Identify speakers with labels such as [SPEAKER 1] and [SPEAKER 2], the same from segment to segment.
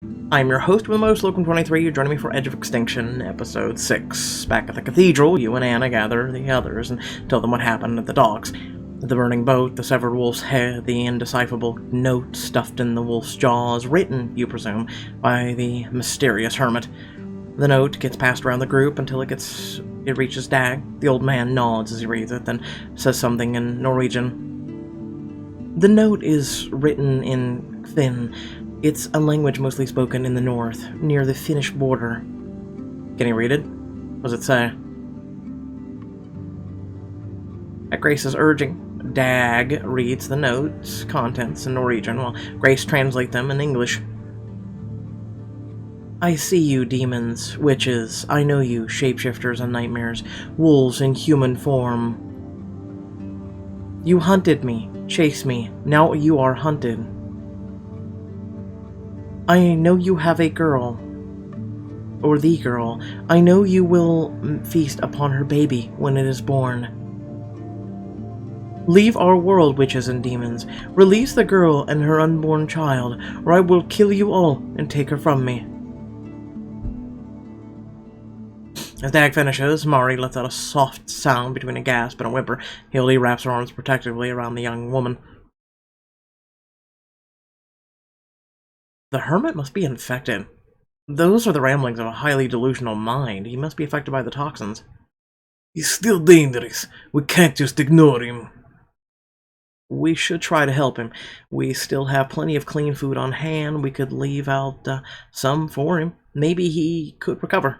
[SPEAKER 1] I'm your host with the most, Logan23. You're joining me for Edge of Extinction, Episode 6. Back at the cathedral, you and Anna gather the others and tell them what happened at the docks. The burning boat, the severed wolf's head, the indecipherable note stuffed in the wolf's jaws, written, you presume, by the mysterious hermit. The note gets passed around the group until it reaches Dag. The old man nods as he reads it, then says something in Norwegian. The note is written in Finn. It's a language mostly spoken in the north, near the Finnish border. Can you read it? What does it say? At Grace's urging, Dag reads the note's contents in Norwegian, while Grace translates them in English. I see you, demons, witches. I know you, shapeshifters and nightmares, wolves in human form. You hunted me, chased me, now you are hunted. I know you have a girl, or the girl. I know you will feast upon her baby when it is born. Leave our world, witches and demons. Release the girl and her unborn child, or I will kill you all and take her from me. As Dag finishes, Mari lets out a soft sound between a gasp and a whimper. Hildy wraps her arms protectively around the young woman. The hermit must be infected. Those are the ramblings of a highly delusional mind. He must be affected by the toxins.
[SPEAKER 2] He's still dangerous. We can't just ignore him.
[SPEAKER 1] We should try to help him. We still have plenty of clean food on hand. We could leave out some for him. Maybe he could recover.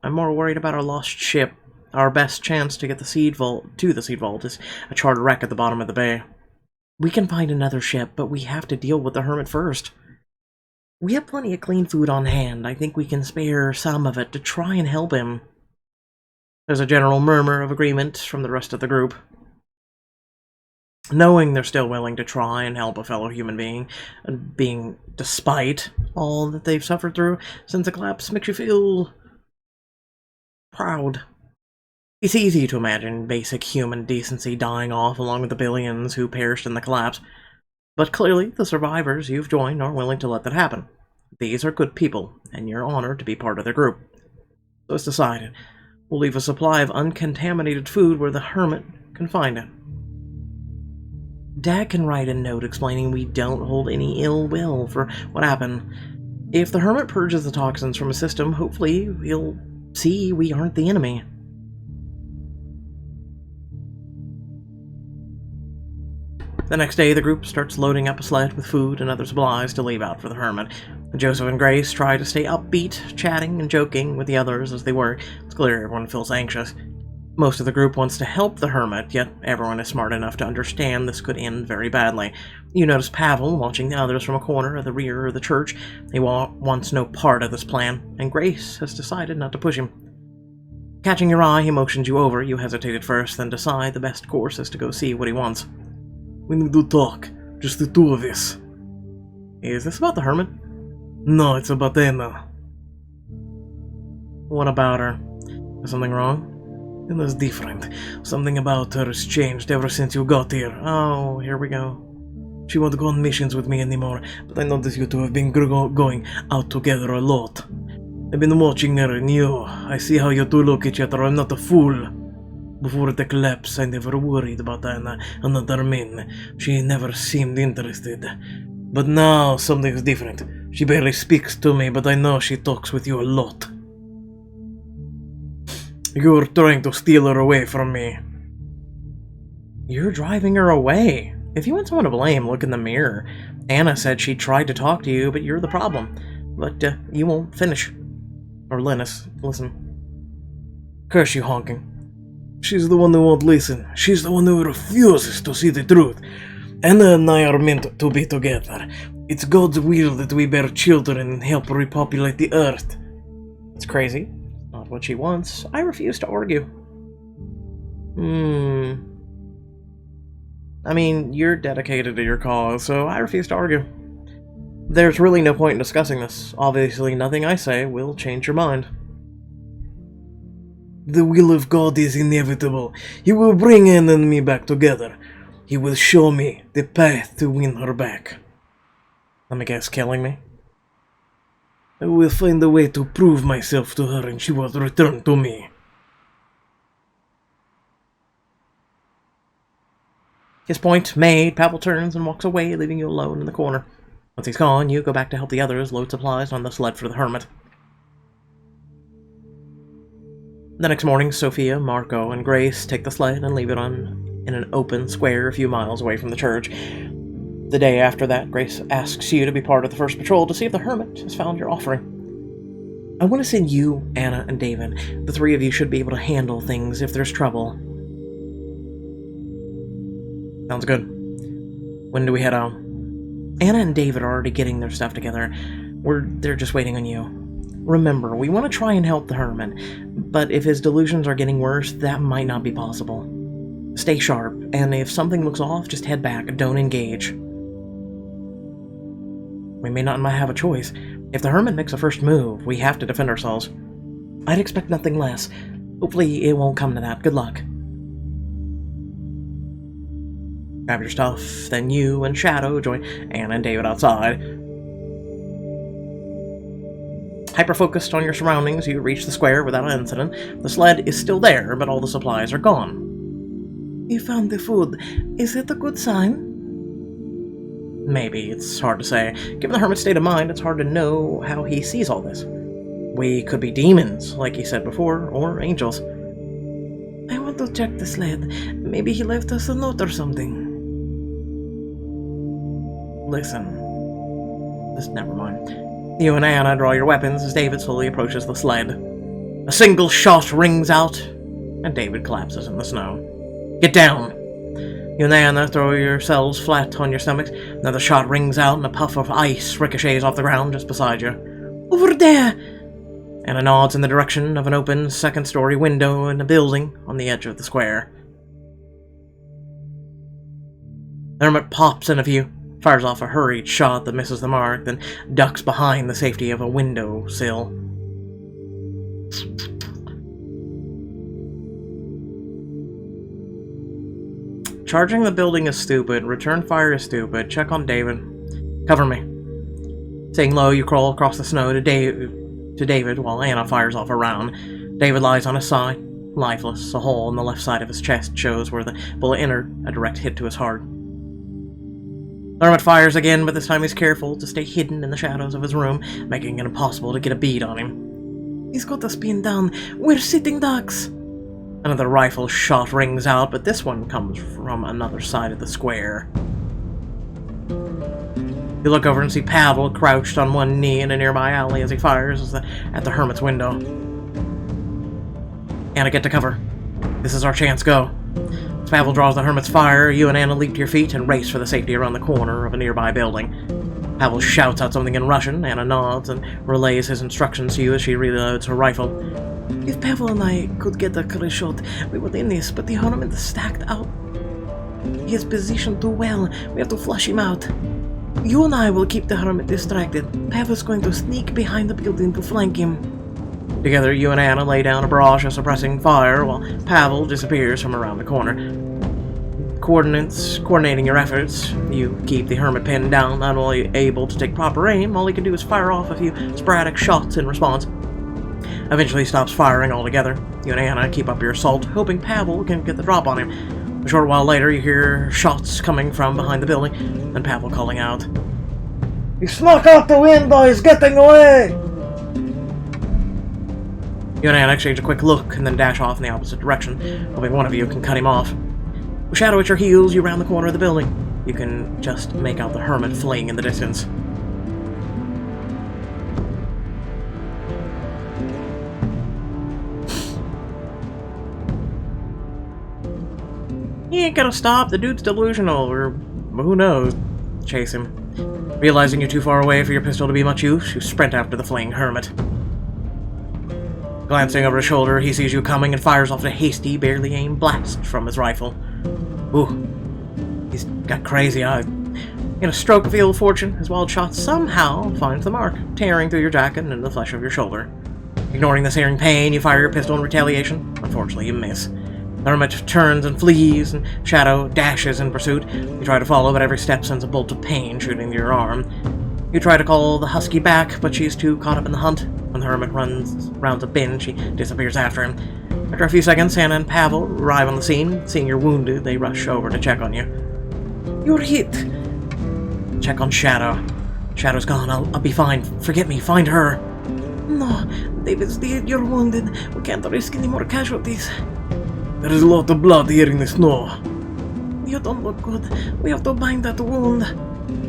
[SPEAKER 1] I'm more worried about our lost ship. Our best chance to get the seed vault is a charred wreck at the bottom of the bay. We can find another ship, but we have to deal with the hermit first. We have plenty of clean food on hand. I think we can spare some of it to try and help him. There's a general murmur of agreement from the rest of the group. Knowing they're still willing to try and help a fellow human being despite all that they've suffered through since the collapse, makes you feel proud. It's easy to imagine basic human decency dying off along with the billions who perished in the collapse, but clearly the survivors you've joined are willing to let that happen. These are good people, and you're honored to be part of their group. So it's decided. We'll leave a supply of uncontaminated food where the hermit can find it. Dad can write a note explaining we don't hold any ill will for what happened. If the hermit purges the toxins from his system, hopefully he'll see we aren't the enemy. The next day, the group starts loading up a sled with food and other supplies to leave out for the hermit. Joseph and Grace try to stay upbeat, chatting and joking with the others as they work. It's clear everyone feels anxious. Most of the group wants to help the hermit, yet everyone is smart enough to understand this could end very badly. You notice Pavel watching the others from a corner at the rear of the church. He wants no part of this plan, and Grace has decided not to push him. Catching your eye, he motions you over. You hesitate at first, then decide the best course is to go see what he wants.
[SPEAKER 2] We need to talk. Just the two of us.
[SPEAKER 1] Is this about the hermit?
[SPEAKER 2] No, it's about Anna.
[SPEAKER 1] What about her? Is something wrong?
[SPEAKER 2] Anna's different. Something about her has changed ever since you got here.
[SPEAKER 1] Oh, here we go.
[SPEAKER 2] She won't go on missions with me anymore, but I notice you two have been going out together a lot. I've been watching her and you. I see how you two look at each other. I'm not a fool. Before the collapse, I never worried about Anna and other men. She never seemed interested. But now, something's different. She barely speaks to me, but I know she talks with you a lot. You're trying to steal her away from me.
[SPEAKER 1] You're driving her away. If you want someone to blame, look in the mirror. Anna said she tried to talk to you, but you're the problem. But you won't finish. Or Linus, listen.
[SPEAKER 2] Curse you, honking. She's the one who won't listen. She's the one who refuses to see the truth. Anna and I are meant to be together. It's God's will that we bear children and help repopulate the earth.
[SPEAKER 1] It's crazy. Not what she wants. I refuse to argue. I mean, you're dedicated to your cause, so I refuse to argue. There's really no point in discussing this. Obviously, nothing I say will change your mind.
[SPEAKER 2] The will of God is inevitable. He will bring Anna and me back together. He will show me the path to win her back.
[SPEAKER 1] Let me guess, killing me?
[SPEAKER 2] I will find a way to prove myself to her and she will return to me.
[SPEAKER 1] His point made, Pavel turns and walks away, leaving you alone in the corner. Once he's gone, you go back to help the others load supplies on the sled for the hermit. The next morning, Sophia, Marco, and Grace take the sled and leave it in an open square a few miles away from the church. The day after that, Grace asks you to be part of the first patrol to see if the hermit has found your offering. I want to send you, Anna, and David. The three of you should be able to handle things if there's trouble. Sounds good. When do we head out? Anna and David are already getting their stuff together. They're just waiting on you. Remember, we want to try and help the hermit, but if his delusions are getting worse, that might not be possible. Stay sharp, and if something looks off, just head back. Don't engage. We may not have a choice. If the hermit makes a first move, we have to defend ourselves. I'd expect nothing less. Hopefully it won't come to that. Good luck. Grab your stuff, then you and Shadow join Anna and David outside. Hyper-focused on your surroundings, you reach the square without an incident. The sled is still there, but all the supplies are gone.
[SPEAKER 2] You found the food. Is it a good sign?
[SPEAKER 1] Maybe. It's hard to say. Given the hermit's state of mind, it's hard to know how he sees all this. We could be demons, like he said before, or angels.
[SPEAKER 2] I want to check the sled. Maybe he left us a note or something.
[SPEAKER 1] Listen. Just never mind. You and Anna draw your weapons as David slowly approaches the sled. A single shot rings out, and David collapses in the snow. Get down! You and Anna throw yourselves flat on your stomachs. Another shot rings out, and a puff of ice ricochets off the ground just beside you.
[SPEAKER 2] Over there!
[SPEAKER 1] Anna nods in the direction of an open second-story window in a building on the edge of the square. The hermit pops in a view, fires off a hurried shot that misses the mark, then ducks behind the safety of a window sill. Charging the building is stupid. Return fire is stupid. Check on David. Cover me. Staying low, you crawl across the snow to David while Anna fires off a round. David lies on his side, lifeless. A hole in the left side of his chest shows where the bullet entered, a direct hit to his heart. The hermit fires again, but this time he's careful to stay hidden in the shadows of his room, making it impossible to get a bead on him.
[SPEAKER 2] He's got us pinned down. We're sitting ducks.
[SPEAKER 1] Another rifle shot rings out, but this one comes from another side of the square. You look over and see Pavel crouched on one knee in a nearby alley as he fires at the hermit's window. Anna, get to cover. This is our chance, go. As Pavel draws the hermit's fire, you and Anna leap to your feet and race for the safety around the corner of a nearby building. Pavel shouts out something in Russian. Anna nods and relays his instructions to you as she reloads her rifle.
[SPEAKER 2] If Pavel and I could get a clear shot, we would in this, but the hermit is stacked out. He is positioned too well. We have to flush him out. You and I will keep the hermit distracted. Pavel's going to sneak behind the building to flank him.
[SPEAKER 1] Together, you and Anna lay down a barrage of suppressing fire while Pavel disappears from around the corner. Coordinating your efforts, you keep the hermit pinned down, not only able to take proper aim, all he can do is fire off a few sporadic shots in response. Eventually he stops firing altogether. You and Anna keep up your assault, hoping Pavel can get the drop on him. A short while later, you hear shots coming from behind the building, and Pavel calling out,
[SPEAKER 2] "He snuck out the window! He's getting away!"
[SPEAKER 1] You and Anna exchange a quick look, and then dash off in the opposite direction, hoping one of you can cut him off. With Shadow at your heels, you round the corner of the building. You can just make out the hermit fleeing in the distance. He ain't gonna stop, the dude's delusional, or who knows. Chase him. Realizing you're too far away for your pistol to be much use, you sprint after the fleeing hermit. Glancing over his shoulder, he sees you coming and fires off a hasty, barely aimed blast from his rifle. Ooh, he's got crazy eyes. In a stroke of ill fortune, his wild shot somehow finds the mark, tearing through your jacket and into the flesh of your shoulder. Ignoring the searing pain, you fire your pistol in retaliation. Unfortunately, you miss. The hermit turns and flees, and Shadow dashes in pursuit. You try to follow, but every step sends a bolt of pain shooting through your arm. You try to call the husky back, but she's too caught up in the hunt. When the hermit rounds a bend, she disappears after him. After a few seconds, Hannah and Pavel arrive on the scene. Seeing you're wounded, they rush over to check on you.
[SPEAKER 2] You're hit.
[SPEAKER 1] Check on Shadow. Shadow's gone. I'll be fine. Forget me. Find her.
[SPEAKER 2] No, David's dead. You're wounded. We can't risk any more casualties.
[SPEAKER 3] There is a lot of blood here in the snow.
[SPEAKER 2] You don't look good. We have to bind that wound.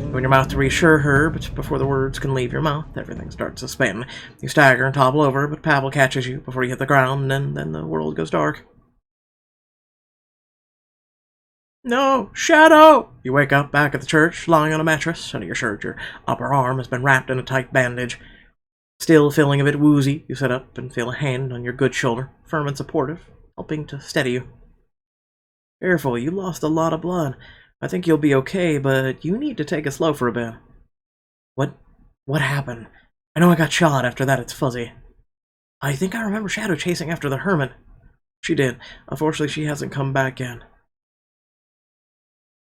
[SPEAKER 1] Open your mouth to reassure her, but before the words can leave your mouth, everything starts to spin. You stagger and topple over, but Pavel catches you before you hit the ground, and then the world goes dark. No! Shadow! You wake up back at the church, lying on a mattress. Under your shirt, your upper arm has been wrapped in a tight bandage. Still feeling a bit woozy, you sit up and feel a hand on your good shoulder, firm and supportive, helping to steady you. Careful, you lost a lot of blood. I think you'll be okay, but you need to take it slow for a bit. What happened? I know I got shot. After that, it's fuzzy. I think I remember Shadow chasing after the hermit. She did. Unfortunately, she hasn't come back yet.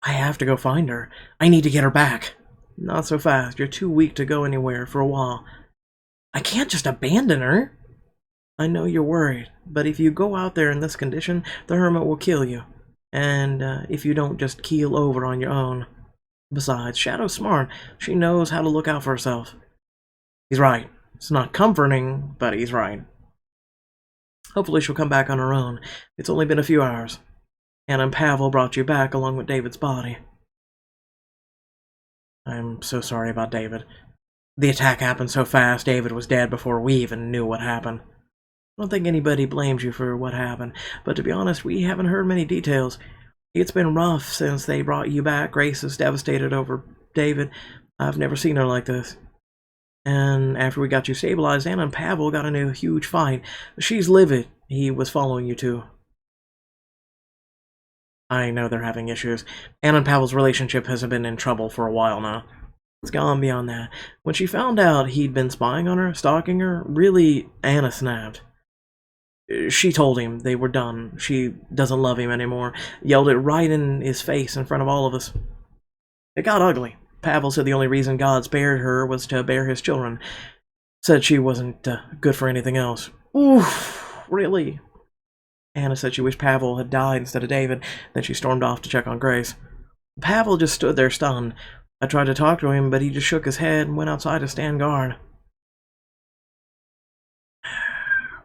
[SPEAKER 1] I have to go find her. I need to get her back. Not so fast. You're too weak to go anywhere for a while. I can't just abandon her. I know you're worried, but if you go out there in this condition, the hermit will kill you. And if you don't just keel over on your own. Besides, Shadow's smart. She knows how to look out for herself. He's right. It's not comforting, but he's right. Hopefully she'll come back on her own. It's only been a few hours. Anna and Pavel brought you back along with David's body. I'm so sorry about David. The attack happened so fast, David was dead before we even knew what happened. I don't think anybody blames you for what happened, but to be honest, we haven't heard many details. It's been rough since they brought you back. Grace is devastated over David. I've never seen her like this. And after we got you stabilized, Anna and Pavel got into a huge fight. She's livid. He was following you too. I know they're having issues. Anna and Pavel's relationship has been in trouble for a while now. It's gone beyond that. When she found out he'd been spying on her, stalking her, really, Anna snapped. She told him they were done. She doesn't love him anymore. Yelled it right in his face in front of all of us. It got ugly. Pavel said the only reason God spared her was to bear his children. Said she wasn't good for anything else. Oof, really? Anna said she wished Pavel had died instead of David. Then she stormed off to check on Grace. Pavel just stood there stunned. I tried to talk to him, but he just shook his head and went outside to stand guard.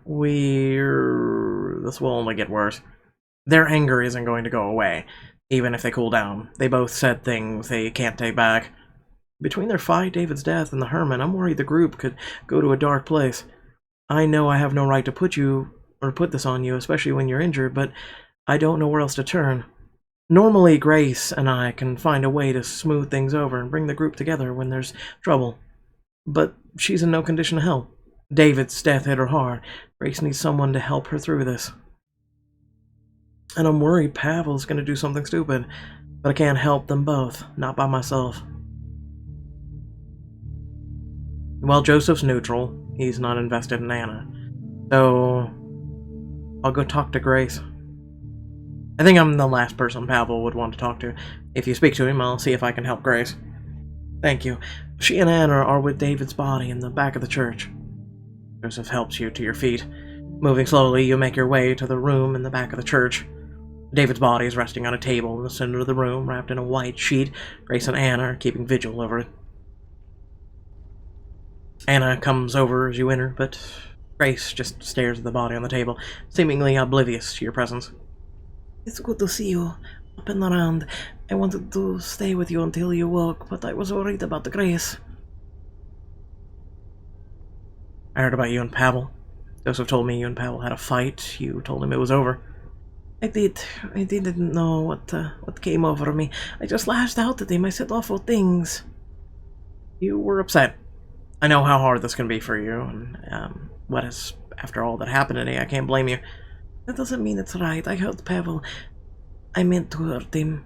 [SPEAKER 1] This will only get worse. Their anger isn't going to go away, even if they cool down. They both said things they can't take back. Between their fight, David's death, and the hermit, I'm worried the group could go to a dark place. I know I have no right to put this on you, especially when you're injured, but I don't know where else to turn. Normally, Grace and I can find a way to smooth things over and bring the group together when there's trouble. But she's in no condition to help. David's death hit her hard. Grace needs someone to help her through this. And I'm worried Pavel's going to do something stupid, but I can't help them both, not by myself. Well, Joseph's neutral. He's not invested in Anna. So I'll go talk to Grace. I think I'm the last person Pavel would want to talk to. If you speak to him, I'll see if I can help Grace. Thank you. She and Anna are with David's body in the back of the church. Joseph helps you to your feet. Moving slowly, you make your way to the room in the back of the church. David's body is resting on a table in the center of the room, wrapped in a white sheet. Grace and Anna are keeping vigil over it. Anna comes over as you enter, but Grace just stares at the body on the table, seemingly oblivious to your presence.
[SPEAKER 2] It's good to see you, up and around. I wanted to stay with you until you woke, but I was worried about the Grace.
[SPEAKER 1] I heard about you and Pavel. Joseph told me you and Pavel had a fight. You told him it was over.
[SPEAKER 2] I did. I didn't know what came over me. I just lashed out at him. I said awful things.
[SPEAKER 1] You were upset. I know how hard this can be for you, and after all that happened today, I can't blame you.
[SPEAKER 2] That doesn't mean it's right. I hurt Pavel. I meant to hurt him.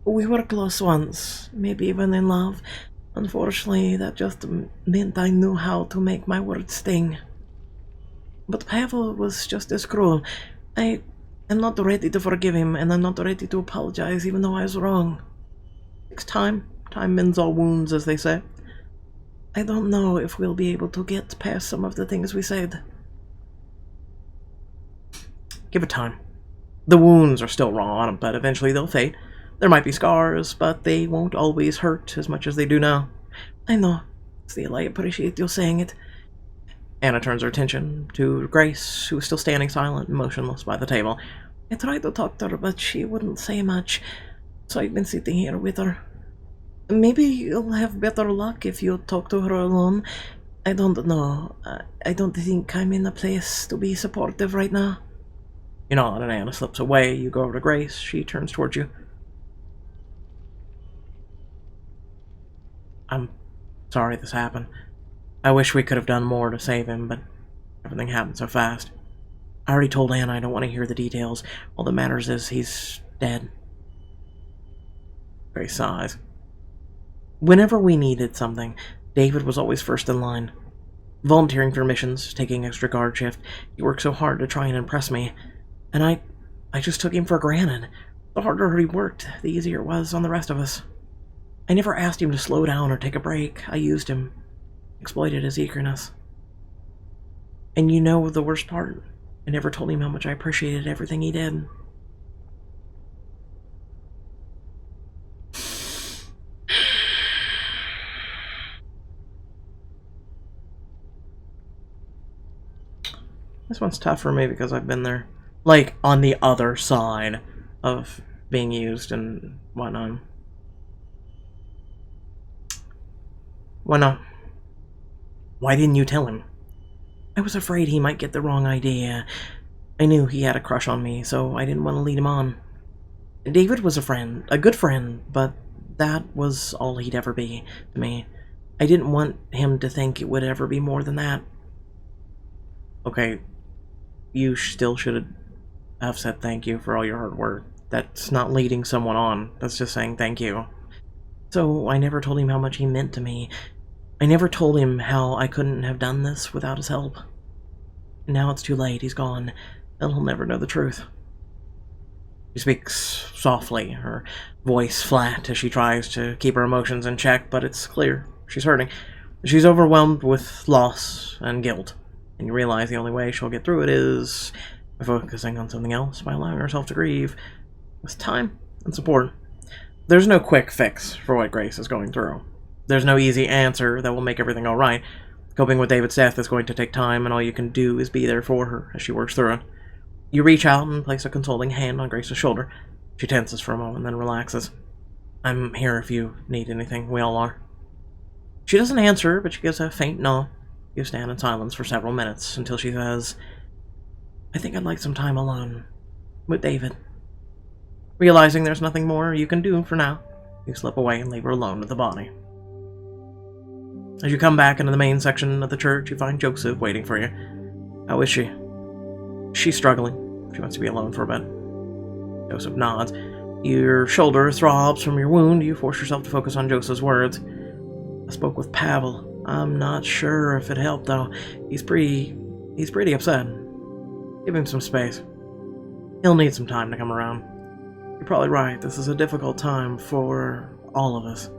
[SPEAKER 2] We were close once, maybe even in love. Unfortunately, that just meant I knew how to make my words sting. But Pavel was just as cruel. I am not ready to forgive him, and I'm not ready to apologize even though I was wrong. Takes time. Time mends all wounds, as they say.
[SPEAKER 1] I don't know if we'll be able to get past some of the things we said. Give it time. The wounds are still raw, but eventually they'll fade. There might be scars, but they won't always hurt as much as they do now. I know. Still, I appreciate you saying it. Anna turns her attention to Grace, who is still standing silent and motionless by the table. I tried to talk to her, but she wouldn't say much, so I've been sitting here with her. Maybe you'll have better luck if you talk to her alone. I don't know. I don't think I'm in a place to be supportive right now. You nod, and Anna slips away. You go over to Grace. She turns towards you. I'm sorry this happened. I wish we could have done more to save him, but everything happened so fast. I already told Anna I don't want to hear the details. All that matters is he's dead. Grace sighs. Whenever we needed something, David was always first in line. Volunteering for missions, taking extra guard shift, he worked so hard to try and impress me. And I just took him for granted. The harder he worked, the easier it was on the rest of us. I never asked him to slow down or take a break. I used him. Exploited his eagerness. And you know the worst part? I never told him how much I appreciated everything he did. This one's tough for me because I've been there. Like, on the other side of being used and whatnot. Why not? Why didn't you tell him? I was afraid he might get the wrong idea. I knew he had a crush on me, so I didn't want to lead him on. David was a friend, a good friend, but that was all he'd ever be to me. I didn't want him to think it would ever be more than that. Okay, you still should have said thank you for all your hard work. That's not leading someone on, that's just saying thank you. So I never told him how much he meant to me. I never told him how I couldn't have done this without his help. Now it's too late, he's gone, and he'll never know the truth. She speaks softly, her voice flat as she tries to keep her emotions in check, but it's clear she's hurting. She's overwhelmed with loss and guilt, and you realize the only way she'll get through it is by focusing on something else, by allowing herself to grieve with time and support. There's no quick fix for what Grace is going through. There's no easy answer that will make everything alright. Coping with David's death is going to take time, and all you can do is be there for her as she works through it. You reach out and place a consoling hand on Grace's shoulder. She tenses for a moment, then relaxes. I'm here if you need anything. We all are. She doesn't answer, but she gives a faint nod. You stand in silence for several minutes until she says, I think I'd like some time alone with David. Realizing there's nothing more you can do for now, you slip away and leave her alone with the body. As you come back into the main section of the church, you find Joseph waiting for you. How is she? She's struggling. She wants to be alone for a bit. Joseph nods. Your shoulder throbs from your wound. You force yourself to focus on Joseph's words. I spoke with Pavel. I'm not sure if it helped, though. He's pretty upset. Give him some space. He'll need some time to come around. You're probably right. This is a difficult time for all of us.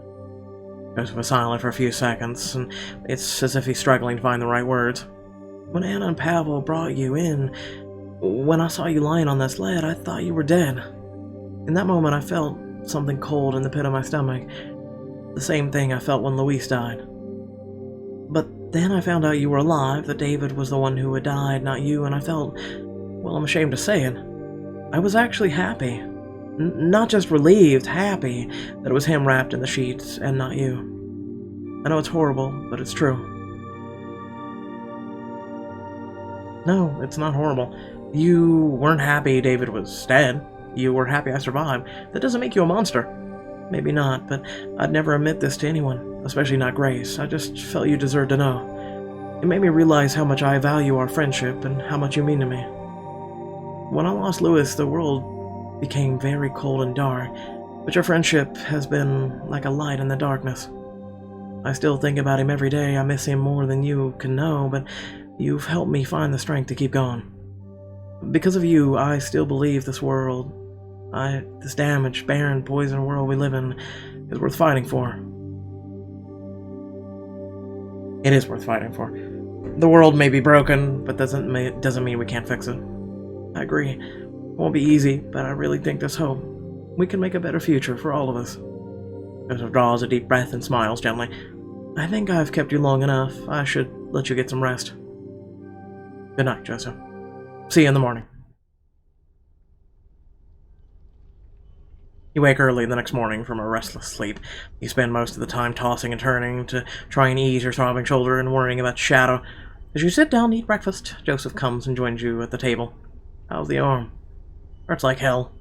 [SPEAKER 1] Joseph was silent for a few seconds, and it's as if he's struggling to find the right words. When Anna and Pavel brought you in, when I saw you lying on that sled, I thought you were dead. In that moment, I felt something cold in the pit of my stomach. The same thing I felt when Luis died. But then I found out you were alive, that David was the one who had died, not you, and I felt, well, I'm ashamed to say it, I was actually happy. Not just relieved, happy that it was him wrapped in the sheets and not you. I know it's horrible, but it's true. No, it's not horrible. You weren't happy David was dead. You were happy I survived. That doesn't make you a monster. Maybe not, but I'd never admit this to anyone, especially not Grace. I just felt you deserved to know. It made me realize how much I value our friendship and how much you mean to me. When I lost Luis, the world became very cold and dark, but your friendship has been like a light in the darkness. I still think about him every day. I miss him more than you can know, but you've helped me find the strength to keep going. Because of you, I still believe this world, this damaged, barren, poisoned world we live in, is worth fighting for. It is worth fighting for. The world may be broken, but doesn't mean we can't fix it. I agree. It won't be easy, but I really think there's hope. We can make a better future for all of us. Joseph draws a deep breath and smiles gently. I think I've kept you long enough. I should let you get some rest. Good night, Joseph. See you in the morning. You wake early the next morning from a restless sleep. You spend most of the time tossing and turning to try and ease your throbbing shoulder and worrying about Shadow. As you sit down to eat breakfast, Joseph comes and joins you at the table. How's the arm? Hurts like hell.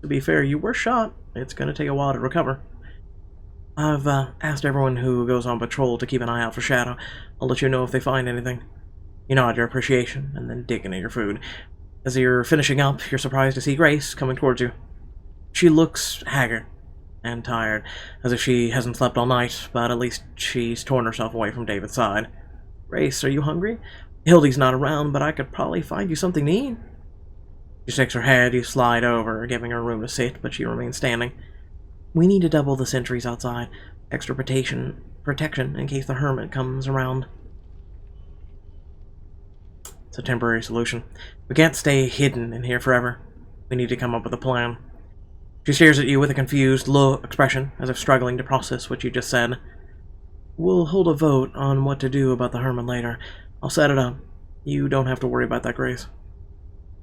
[SPEAKER 1] To be fair, you were shot. It's going to take a while to recover. I've asked everyone who goes on patrol to keep an eye out for Shadow. I'll let you know if they find anything. You nod your appreciation and then dig into your food. As you're finishing up, you're surprised to see Grace coming towards you. She looks haggard and tired, as if she hasn't slept all night, but at least she's torn herself away from David's side. Grace, are you hungry? Hildy's not around, but I could probably find you something to eat. She shakes her head. You slide over, giving her room to sit, but she remains standing. We need to double the sentries outside. Extra protection in case the hermit comes around. It's a temporary solution. We can't stay hidden in here forever. We need to come up with a plan. She stares at you with a confused, low expression, as if struggling to process what you just said. We'll hold a vote on what to do about the hermit later. I'll set it up. You don't have to worry about that, Grace.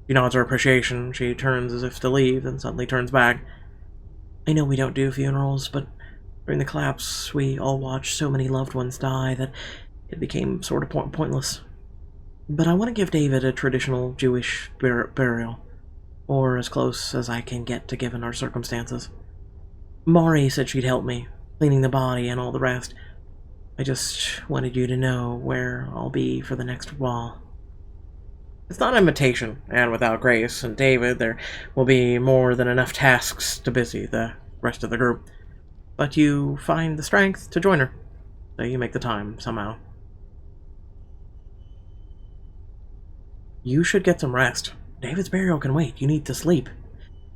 [SPEAKER 1] She nods her appreciation. She turns as if to leave, then suddenly turns back. I know we don't do funerals, but during the collapse, we all watched so many loved ones die that it became sort of pointless. But I want to give David a traditional Jewish burial. Or as close as I can get to given our circumstances. Mari said she'd help me, cleaning the body and all the rest. I just wanted you to know where I'll be for the next while. It's not an invitation, and without Grace and David, there will be more than enough tasks to busy the rest of the group. But you find the strength to join her, so you make the time somehow. You should get some rest. David's burial can wait. You need to sleep.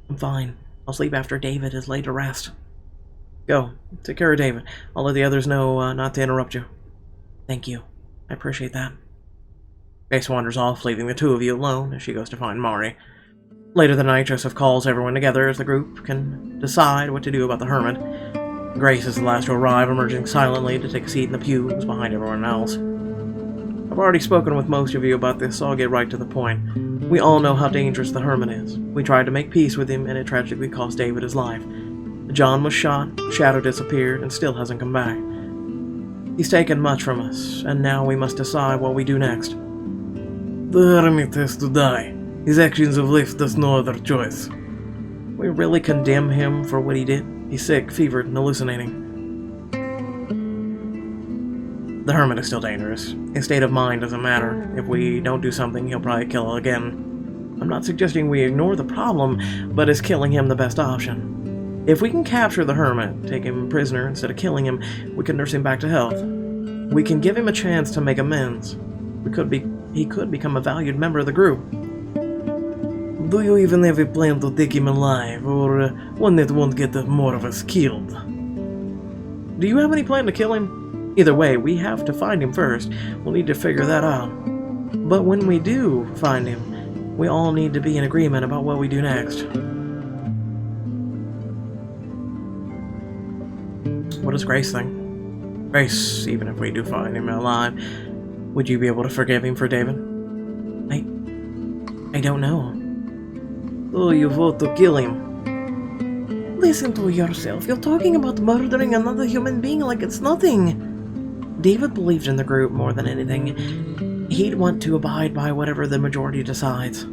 [SPEAKER 1] I'm fine. I'll sleep after David is laid to rest. Go. Take care of David. I'll let the others know not to interrupt you. Thank you. I appreciate that. Grace wanders off, leaving the two of you alone as she goes to find Mari. Later that night, Joseph calls everyone together as the group can decide what to do about the hermit. Grace is the last to arrive, emerging silently to take a seat in the pews behind everyone else. I've already spoken with most of you about this, so I'll get right to the point. We all know how dangerous the hermit is. We tried to make peace with him, and it tragically cost David his life. John was shot, Shadow disappeared, and still hasn't come back. He's taken much from us, and now we must decide what we do next.
[SPEAKER 3] The hermit has to die. His actions have left us no other choice.
[SPEAKER 1] We really condemn him for what he did. He's sick, fevered, and hallucinating. The hermit is still dangerous. His state of mind doesn't matter. If we don't do something, he'll probably kill again. I'm not suggesting we ignore the problem, but is killing him the best option? If we can capture the hermit, take him prisoner instead of killing him, we can nurse him back to health. We can give him a chance to make amends. He could become a valued member of the group.
[SPEAKER 3] Do you even have a plan to take him alive, or one that won't get more of us killed?
[SPEAKER 1] Do you have any plan to kill him? Either way, we have to find him first. We'll need to figure that out. But when we do find him, we all need to be in agreement about what we do next. What does Grace think? Grace, even if we do find him alive, would you be able to forgive him for David? I don't know.
[SPEAKER 3] So you vote to kill him?
[SPEAKER 1] Listen to yourself. You're talking about murdering another human being like it's nothing. David believed in the group more than anything. He'd want to abide by whatever the majority decides.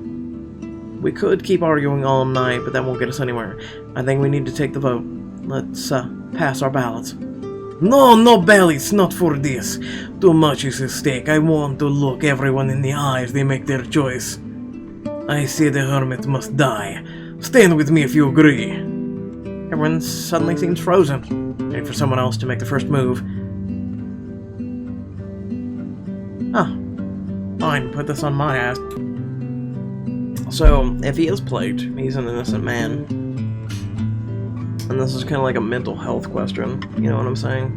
[SPEAKER 1] We could keep arguing all night, but that won't get us anywhere. I think we need to take the vote. Let's pass our ballots.
[SPEAKER 3] No ballots, not for this. Too much is at stake. I want to look everyone in the eye as they make their choice. I say the hermit must die. Stand with me if you agree.
[SPEAKER 1] Everyone suddenly seems frozen, waiting for someone else to make the first move. Fine, put this on my ass. So, if he is plagued, he's an innocent man. And this is kind of like a mental health question, you know what I'm saying?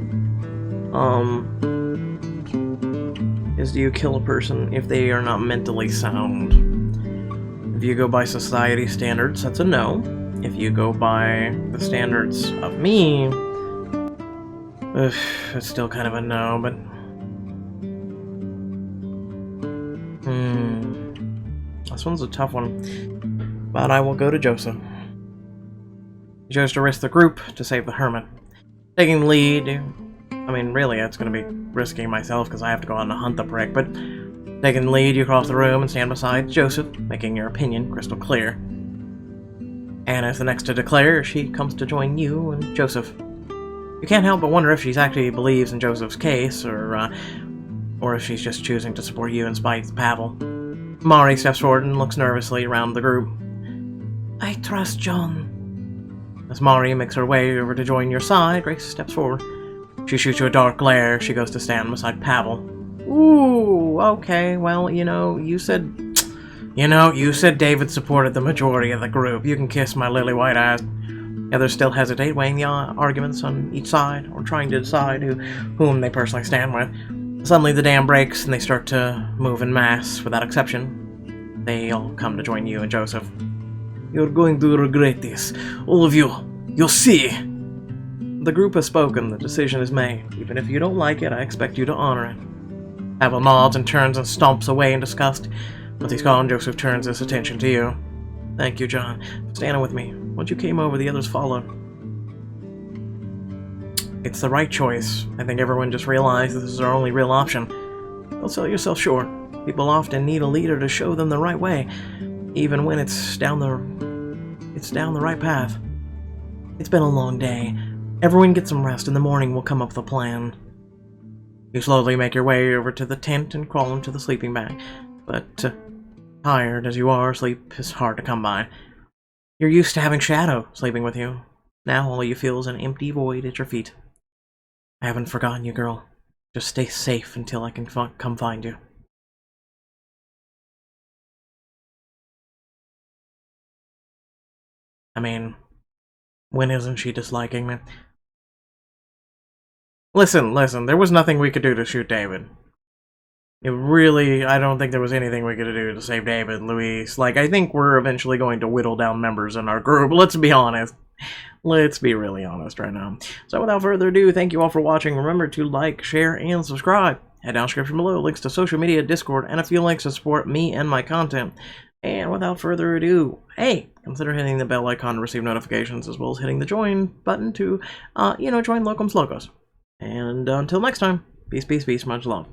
[SPEAKER 1] is do you kill a person if they are not mentally sound? If you go by society standards, that's a no. If you go by the standards of me, it's still kind of a no, but... This one's a tough one. But I will go to Joseph. He chose to risk the group to save the hermit. Taking the lead... I mean, really, it's going to be risking myself because I have to go on to hunt the prick, but... Taking the lead, you cross the room and stand beside Joseph, making your opinion crystal clear. Anna's the next to declare. She comes to join you and Joseph. You can't help but wonder if she actually believes in Joseph's case, or if she's just choosing to support you in spite of Pavel. Mari steps forward and looks nervously around the group.
[SPEAKER 3] I trust John.
[SPEAKER 1] As Mari makes her way over to join your side, Grace steps forward. She shoots you a dark glare. She goes to stand beside Pavel. Ooh, okay, well, you said David supported the majority of the group. You can kiss my lily white ass. The others still hesitate, weighing the arguments on each side, or trying to decide whom they personally stand with. Suddenly the dam breaks, and they start to move en masse. Without exception, they all come to join you and Joseph.
[SPEAKER 3] You're going to regret this. All of you. You'll see.
[SPEAKER 1] The group has spoken. The decision is made. Even if you don't like it, I expect you to honor it. Pavel nods and turns and stomps away in disgust. Once he's gone, Joseph turns his attention to you. Thank you, John, for standing with me. Once you came over, the others followed. It's the right choice. I think everyone just realized this is our only real option. Don't sell yourself short. People often need a leader to show them the right way, even when it's down the right path. It's been a long day. Everyone get some rest. In the morning, we'll come up with a plan. You slowly make your way over to the tent and crawl into the sleeping bag. But, tired as you are, sleep is hard to come by. You're used to having Shadow sleeping with you. Now all you feel is an empty void at your feet. I haven't forgotten you, girl. Just stay safe until I can come find you. I mean, when isn't she disliking me? Listen, there was nothing we could do to shoot David. I don't think there was anything we could do to save David and Luis. I think we're eventually going to whittle down members in our group. Let's be honest. Let's be really honest right now. So without further ado, thank you all for watching. Remember to like, share, and subscribe. Head down in the description below, links to social media, Discord, and a few links to support me and my content. And without further ado, hey, consider hitting the bell icon to receive notifications, as well as hitting the join button to, join Locums Locos. And until next time, peace, much love.